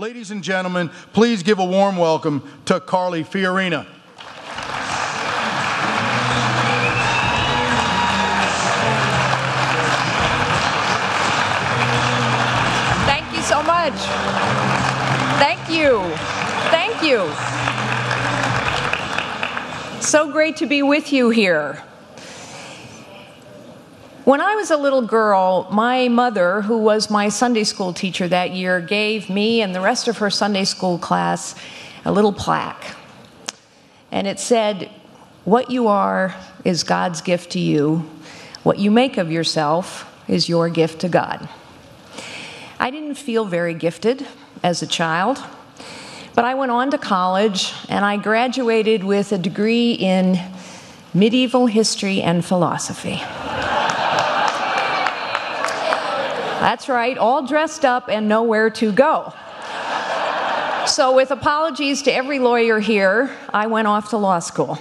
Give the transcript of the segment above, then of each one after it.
Ladies and gentlemen, please give a warm welcome to Carly Fiorina. Thank you so much. Thank you. Thank you. So great to be with you here. When I was a little girl, my mother, who was my Sunday school teacher that year, gave me and the rest of her Sunday school class a little plaque. And it said, "What you are is God's gift to you. What you make of yourself is your gift to God." I didn't feel very gifted as a child, but I went on to college and I graduated with a degree in medieval history and philosophy. That's right, all dressed up and nowhere to go. So with apologies to every lawyer here, I went off to law school.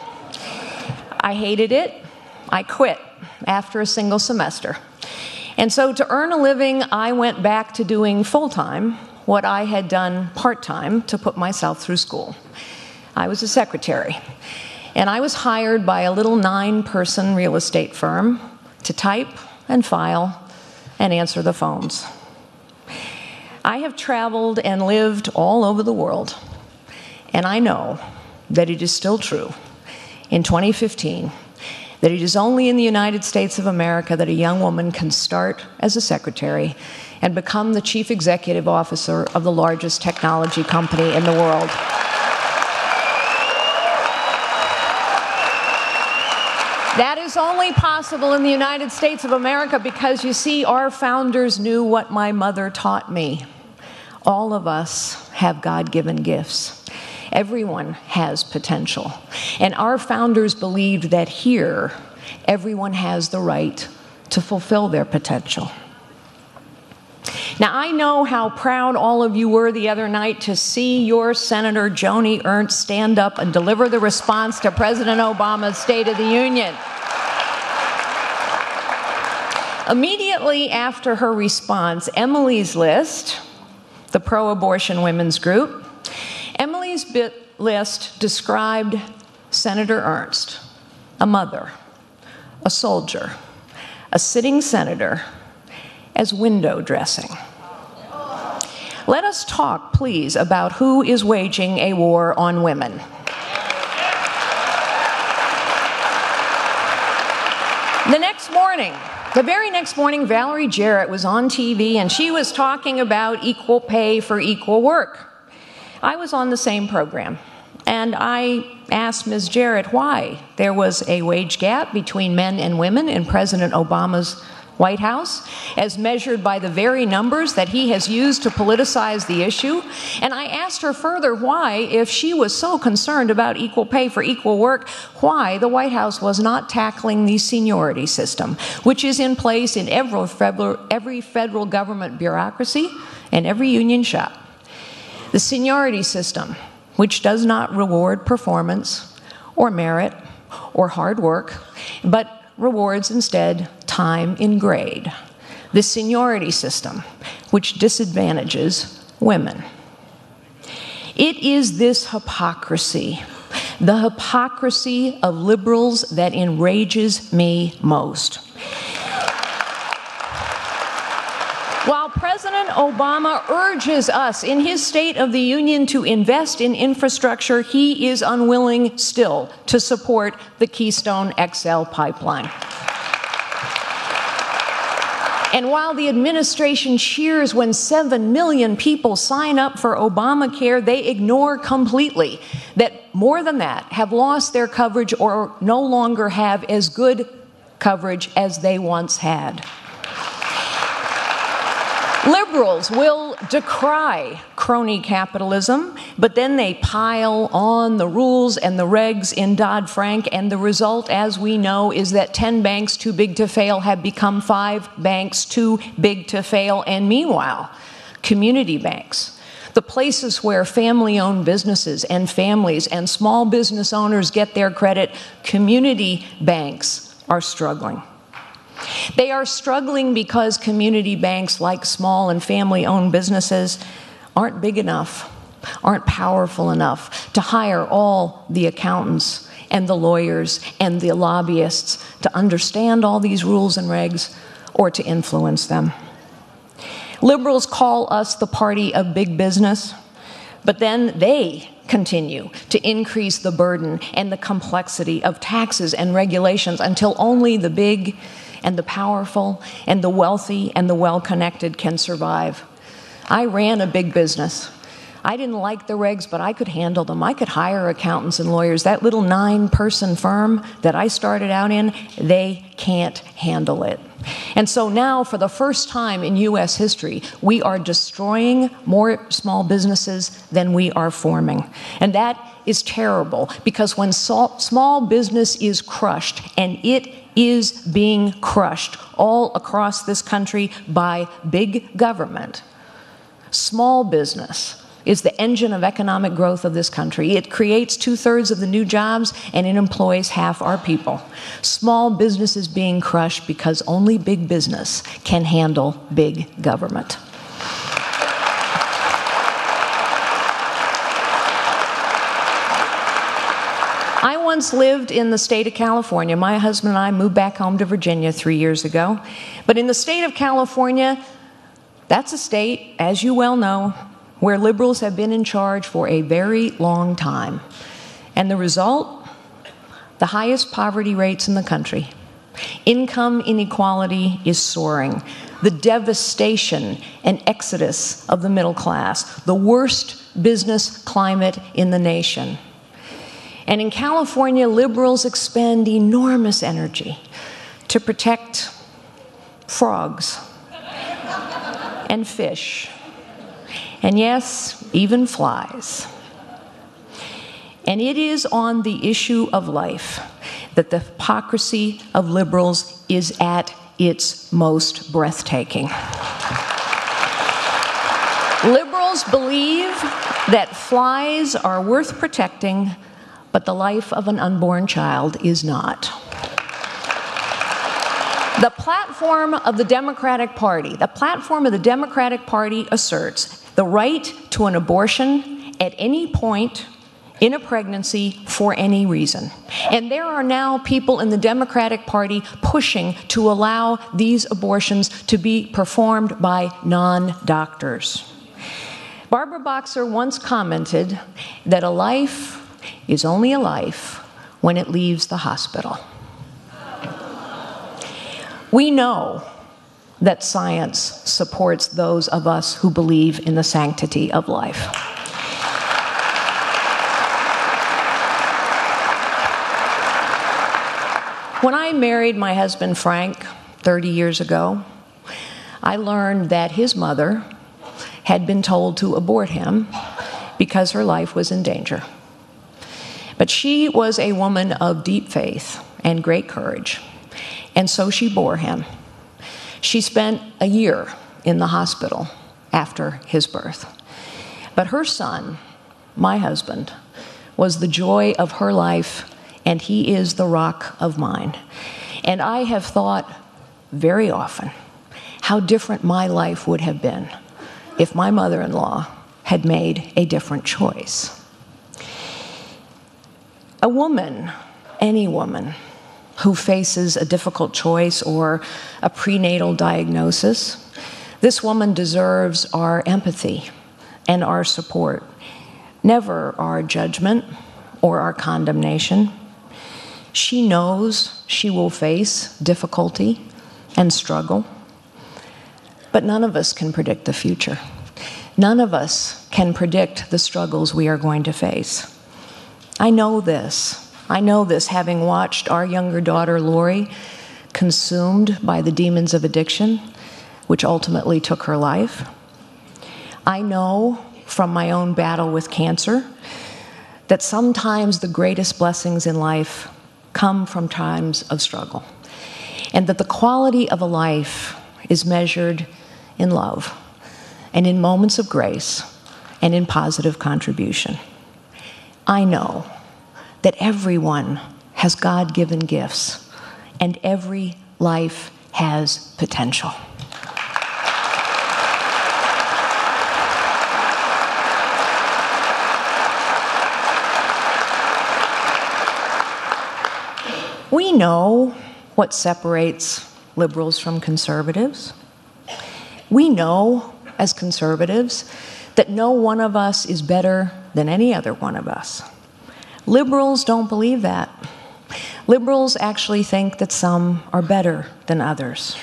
I hated it. I quit after a single semester. And so to earn a living, I went back to doing full-time what I had done part-time to put myself through school. I was a secretary, and I was hired by a little 9-person real estate firm to type and file and answer the phones. I have traveled and lived all over the world, and I know that it is still true in 2015 that it is only in the United States of America that a young woman can start as a secretary and become the chief executive officer of the largest technology company in the world. That is only possible in the United States of America because, you see, our founders knew what my mother taught me. All of us have God-given gifts. Everyone has potential. And our founders believed that here, everyone has the right to fulfill their potential. Now, I know how proud all of you were the other night to see your Senator Joni Ernst stand up and deliver the response to President Obama's State of the Union. Immediately after her response, Emily's List, the pro-abortion women's group, Emily's List described Senator Ernst, a mother, a soldier, a sitting senator, as window dressing. Let us talk, please, about who is waging a war on women. The very next morning, Valerie Jarrett was on TV and she was talking about equal pay for equal work. I was on the same program, and I asked Ms. Jarrett why there was a wage gap between men and women in President Obama's White House, as measured by the very numbers that he has used to politicize the issue. And I asked her further why, if she was so concerned about equal pay for equal work, why the White House was not tackling the seniority system, which is in place in every federal government bureaucracy and every union shop. The seniority system, which does not reward performance or merit or hard work, but rewards instead time in grade. The seniority system, which disadvantages women. It is this hypocrisy, the hypocrisy of liberals, that enrages me most. While President Obama urges us in his State of the Union to invest in infrastructure, he is unwilling still to support the Keystone XL pipeline. And while the administration cheers when 7 million people sign up for Obamacare, they ignore completely that more than that have lost their coverage or no longer have as good coverage as they once had. Liberals will decry crony capitalism, but then they pile on the rules and the regs in Dodd-Frank, and the result, as we know, is that 10 banks too big to fail have become 5 banks too big to fail. And meanwhile, community banks, the places where family-owned businesses and families and small business owners get their credit, community banks are struggling. They are struggling because community banks, like small and family-owned businesses, aren't big enough, aren't powerful enough to hire all the accountants and the lawyers and the lobbyists to understand all these rules and regs or to influence them. Liberals call us the party of big business, but then they continue to increase the burden and the complexity of taxes and regulations until only the big and the powerful and the wealthy and the well-connected can survive. I ran a big business. I didn't like the regs, but I could handle them. I could hire accountants and lawyers. That little 9-person firm that I started out in, they can't handle it. And so now, for the first time in U.S. history, we are destroying more small businesses than we are forming. And that is terrible, because when small business is crushed, and it is being crushed all across this country by big government, small business is the engine of economic growth of this country. It creates 2/3 of the new jobs, and it employs half our people. Small business is being crushed because only big business can handle big government. I once lived in the state of California. My husband and I moved back home to Virginia 3 years ago. But in the state of California, that's a state, as you well know, where liberals have been in charge for a very long time. And the result? The highest poverty rates in the country. Income inequality is soaring. The devastation and exodus of the middle class. The worst business climate in the nation. And in California, liberals expend enormous energy to protect frogs and fish. And yes, even flies. And it is on the issue of life that the hypocrisy of liberals is at its most breathtaking. Liberals believe that flies are worth protecting, but the life of an unborn child is not. The platform of the Democratic Party asserts the right to an abortion at any point in a pregnancy for any reason. And there are now people in the Democratic Party pushing to allow these abortions to be performed by non-doctors. Barbara Boxer once commented that a life is only a life when it leaves the hospital. We know that science supports those of us who believe in the sanctity of life. When I married my husband Frank 30 years ago, I learned that his mother had been told to abort him because her life was in danger. But she was a woman of deep faith and great courage, and so she bore him. She spent a year in the hospital after his birth. But her son, my husband, was the joy of her life, and he is the rock of mine. And I have thought very often how different my life would have been if my mother-in-law had made a different choice. A woman, any woman, who faces a difficult choice or a prenatal diagnosis, this woman deserves our empathy and our support, never our judgment or our condemnation. She knows she will face difficulty and struggle, but none of us can predict the future. None of us can predict the struggles we are going to face. I know this. I know this, having watched our younger daughter, Lori, consumed by the demons of addiction, which ultimately took her life. I know from my own battle with cancer that sometimes the greatest blessings in life come from times of struggle, and that the quality of a life is measured in love and in moments of grace and in positive contribution. I know that everyone has God-given gifts, and every life has potential. We know what separates liberals from conservatives. We know, as conservatives, that no one of us is better than any other one of us. Liberals don't believe that. Liberals actually think that some are better than others.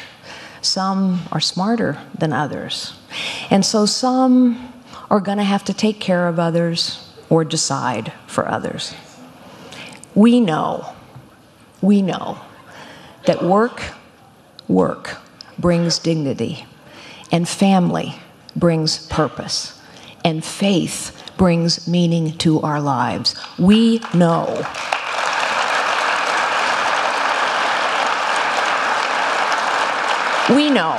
Some are smarter than others. And so some are going to have to take care of others or decide for others. We know that work brings dignity, and family brings purpose, and faith brings meaning to our lives. We know. We know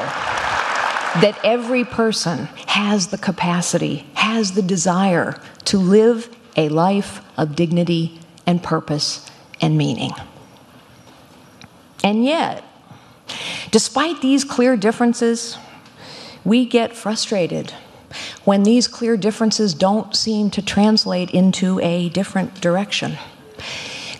that every person has the capacity, has the desire to live a life of dignity and purpose and meaning. And yet, despite these clear differences, we get frustrated when these clear differences don't seem to translate into a different direction.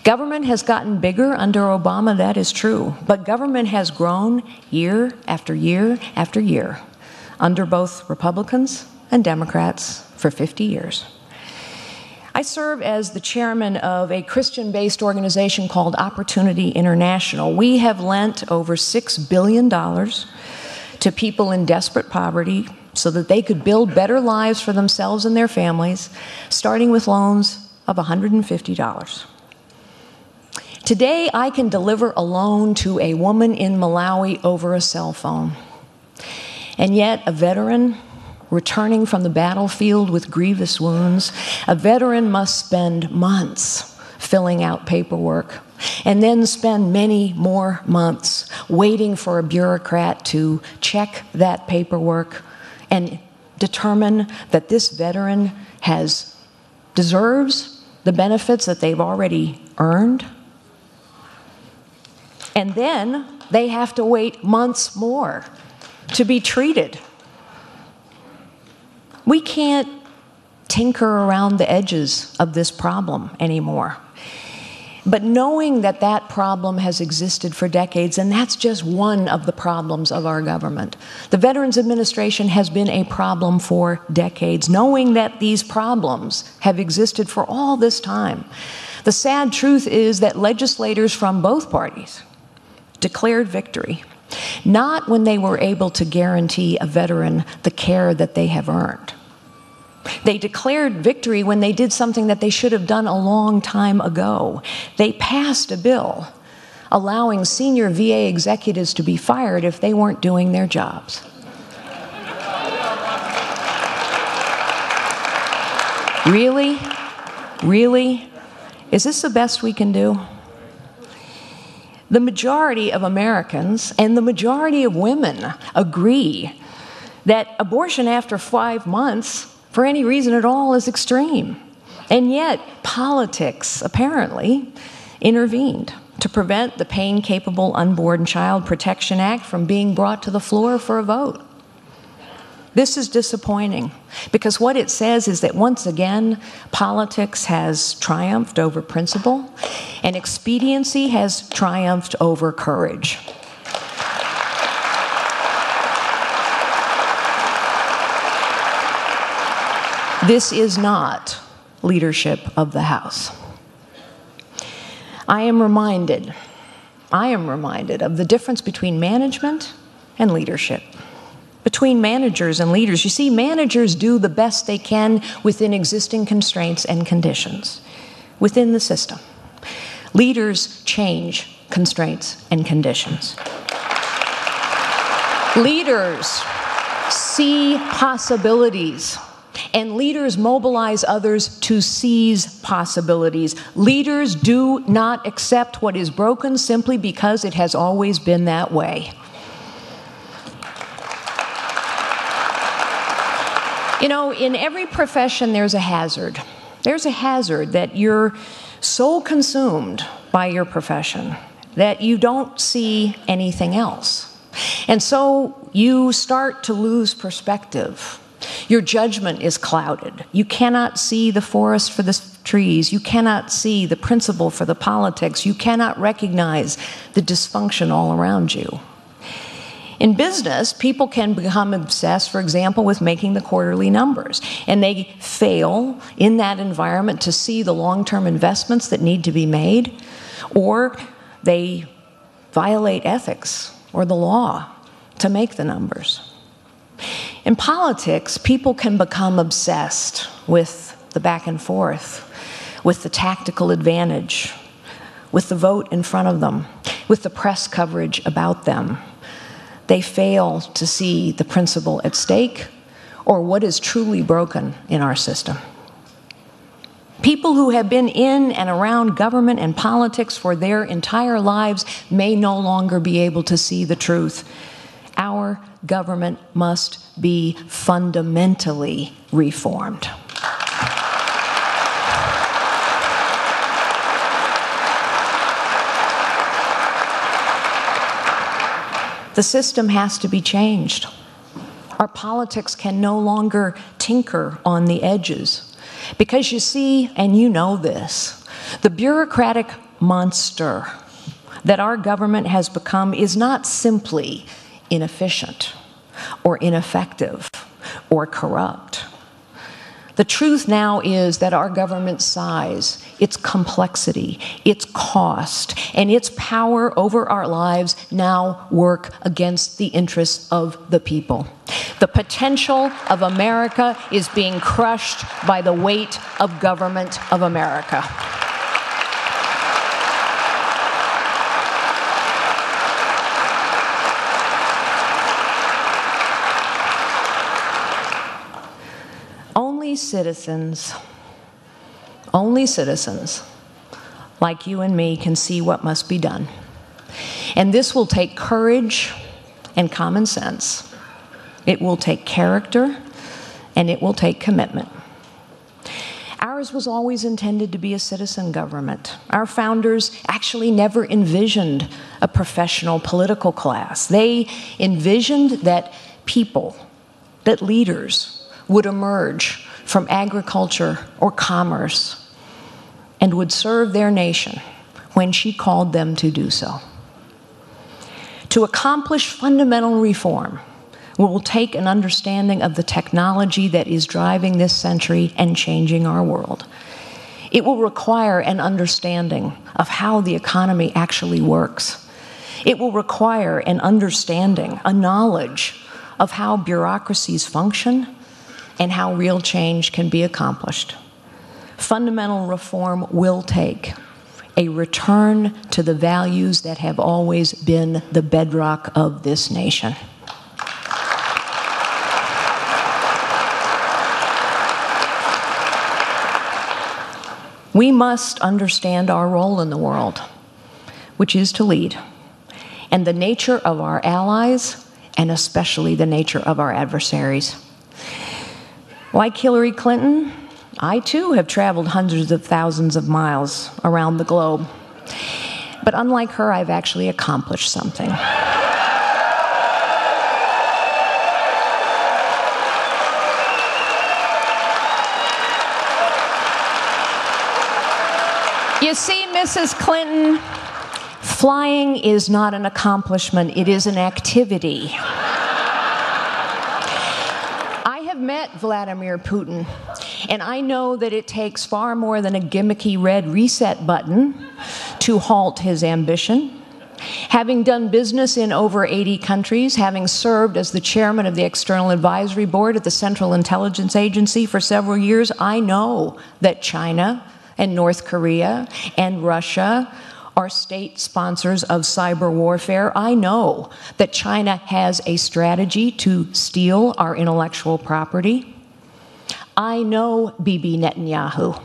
Government has gotten bigger under Obama, that is true, but government has grown year after year after year under both Republicans and Democrats for 50 years. I serve as the chairman of a Christian-based organization called Opportunity International. We have lent over $6 billion to people in desperate poverty so that they could build better lives for themselves and their families, starting with loans of $150. Today, I can deliver a loan to a woman in Malawi over a cell phone. And yet, a veteran returning from the battlefield with grievous wounds, a veteran must spend months filling out paperwork, and then spend many more months waiting for a bureaucrat to check that paperwork and determine that this veteran deserves the benefits that they've already earned. And then they have to wait months more to be treated. We can't tinker around the edges of this problem anymore. But knowing that that problem has existed for decades, and that's just one of the problems of our government. The Veterans Administration has been a problem for decades. Knowing that these problems have existed for all this time, the sad truth is that legislators from both parties declared victory, not when they were able to guarantee a veteran the care that they have earned. They declared victory when they did something that they should have done a long time ago. They passed a bill allowing senior VA executives to be fired if they weren't doing their jobs. Really? Really? Is this the best we can do? The majority of Americans and the majority of women agree that abortion after 5 months, for any reason at all, is extreme. And yet, politics apparently intervened to prevent the Pain-Capable Unborn Child Protection Act from being brought to the floor for a vote. This is disappointing, because what it says is that once again, politics has triumphed over principle, and expediency has triumphed over courage. This is not leadership of the House. I am reminded of the difference between management and leadership. Between managers and leaders. You see, managers do the best they can within existing constraints and conditions within the system. Leaders change constraints and conditions. Leaders see possibilities, and leaders mobilize others to seize possibilities. Leaders do not accept what is broken simply because it has always been that way. You know, in every profession there's a hazard. There's a hazard that you're so consumed by your profession that you don't see anything else. And so you start to lose perspective. Your judgment is clouded. You cannot see the forest for the trees. You cannot see the principle for the politics. You cannot recognize the dysfunction all around you. In business, people can become obsessed, for example, with making the quarterly numbers, and they fail in that environment to see the long-term investments that need to be made, or they violate ethics or the law to make the numbers. In politics, people can become obsessed with the back and forth, with the tactical advantage, with the vote in front of them, with the press coverage about them. They fail to see the principle at stake or what is truly broken in our system. People who have been in and around government and politics for their entire lives may no longer be able to see the truth. Our government must be fundamentally reformed. The system has to be changed. Our politics can no longer tinker on the edges. Because you see, and you know this, the bureaucratic monster that our government has become is not simply inefficient or ineffective or corrupt. The truth now is that our government's size, its complexity, its cost, and its power over our lives now work against the interests of the people. The potential of America is being crushed by the weight of government of America. Only citizens like you and me can see what must be done. And this will take courage and common sense. It will take character, and it will take commitment. Ours was always intended to be a citizen government. Our founders actually never envisioned a professional political class. They envisioned that people, that leaders would emerge from agriculture or commerce and would serve their nation when she called them to do so. To accomplish fundamental reform, we will take an understanding of the technology that is driving this century and changing our world. It will require an understanding of how the economy actually works. It will require an understanding, a knowledge of how bureaucracies function and how real change can be accomplished. Fundamental reform will take a return to the values that have always been the bedrock of this nation. We must understand our role in the world, which is to lead, and the nature of our allies, and especially the nature of our adversaries. Like Hillary Clinton, I too have traveled hundreds of thousands of miles around the globe. But unlike her, I've actually accomplished something. You see, Mrs. Clinton, flying is not an accomplishment, it is an activity. Met Vladimir Putin, and I know that it takes far more than a gimmicky red reset button to halt his ambition. Having done business in over 80 countries, having served as the chairman of the External Advisory Board at the Central Intelligence Agency for several years, I know that China and North Korea and Russia are state sponsors of cyber warfare. I know that China has a strategy to steal our intellectual property. I know Bibi Netanyahu,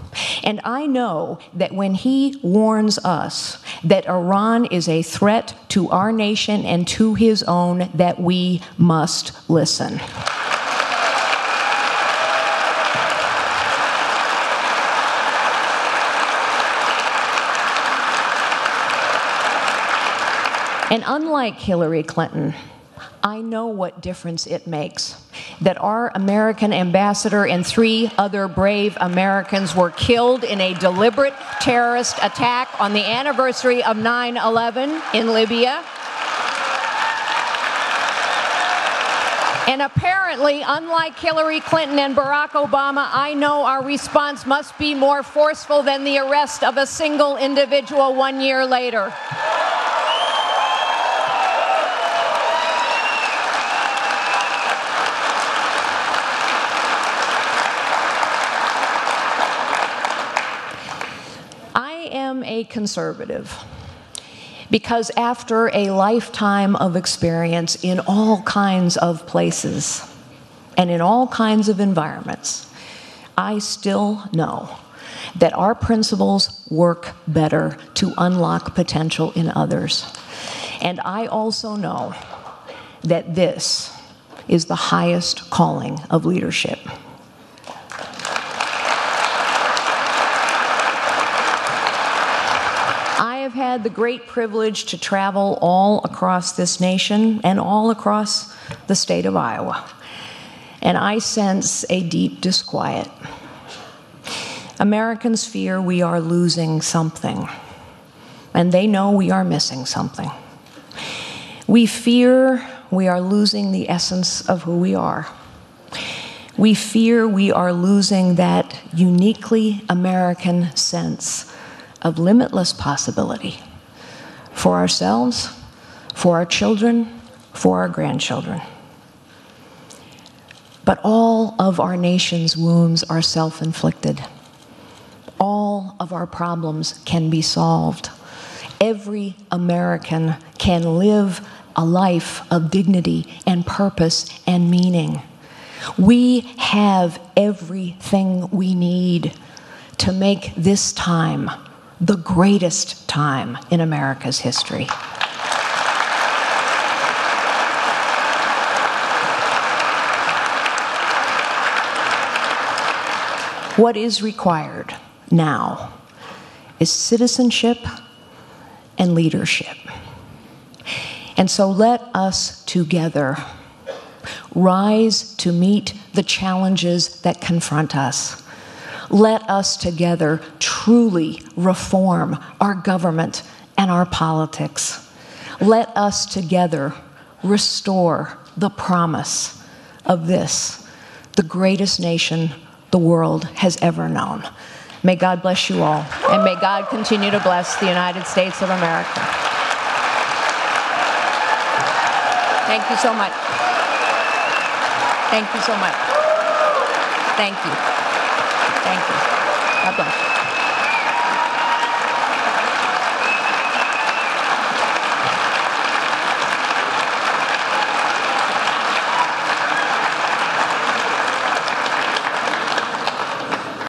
and I know that when he warns us that Iran is a threat to our nation and to his own, that we must listen. And unlike Hillary Clinton, I know what difference it makes that our American ambassador and 3 other brave Americans were killed in a deliberate terrorist attack on the anniversary of 9/11 in Libya. And apparently, unlike Hillary Clinton and Barack Obama, I know our response must be more forceful than the arrest of a single individual 1 year later. I am a conservative because after a lifetime of experience in all kinds of places and in all kinds of environments, I still know that our principles work better to unlock potential in others. And I also know that this is the highest calling of leadership. I have had the great privilege to travel all across this nation and all across the state of Iowa, and I sense a deep disquiet. Americans fear we are losing something, and they know we are missing something. We fear we are losing the essence of who we are. We fear we are losing that uniquely American sense of limitless possibility for ourselves, for our children, for our grandchildren. But all of our nation's wounds are self-inflicted. All of our problems can be solved. Every American can live a life of dignity and purpose and meaning. We have everything we need to make this time the greatest time in America's history. What is required now is citizenship and leadership. And so let us together rise to meet the challenges that confront us. Let us together truly reform our government and our politics. Let us together restore the promise of this, the greatest nation the world has ever known. May God bless you all, and may God continue to bless the United States of America. Thank you so much. Thank you so much. Thank you. Thank you. God bless.